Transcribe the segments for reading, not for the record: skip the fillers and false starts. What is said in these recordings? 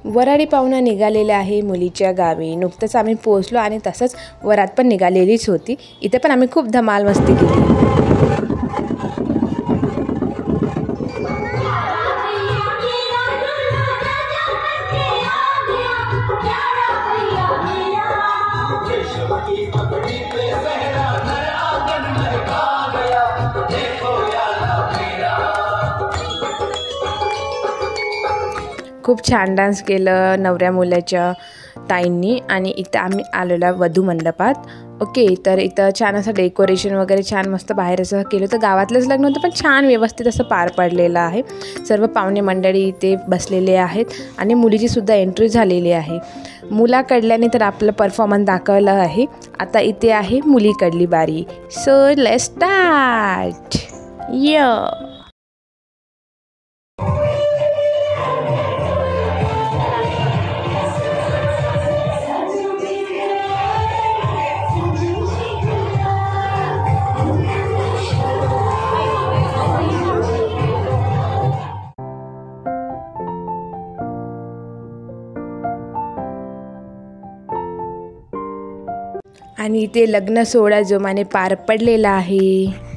वऱ्हाडी पाहुणा निघालेला आहे मुलीच्या गावी। नुकतंच आम्ही पोहोचलो आणि तसंच वरात पण निघालेलीच होती। इथे पण आम्ही खूप धमाल मस्ती केली। खूप छान डान्स केलं नवऱ्या मुलाच्या ताईंनी। आणि इथं आम्ही आलेला वधू मंडपात। ओके, तर इथं छान असं डेकोरेशन वगैरे छान मस्त बाहेर असं केलं होतं। गावातलंच लग्न होतं पण छान व्यवस्थित असं पार पडलेलं आहे। सर्व पाहुणे मंडळी इथे बसलेले आहेत आणि मुलीची सुद्धा एंट्री झालेली आहे। मुलाकडल्याने तर आपलं परफॉर्मन्स दाखवलं आहे। आता इथे आहे मुलीकडली बारी। So let's start. आणि इथे लग्न सोहळा जोमाने पार पडलेला आहे।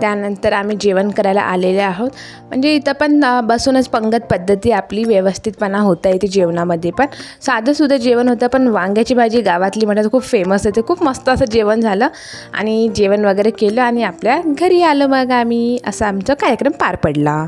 त्यानंतर आम्ही जेवण करायला आलेले आहोत। म्हणजे इथं पण बसूनच पंगत पद्धती आपली व्यवस्थितपणा होता इथे जेवणामध्ये पण। साधं सुद्धा जेवण होतं पण वांग्याची भाजी गावातली म्हणजे खूप फेमस आहे। खूप मस्त असं जेवण झालं आणि जेवण वगैरे केलं आणि आपल्या घरी आलो मग आम्ही। असा आमचा कार्यक्रम पार पडला।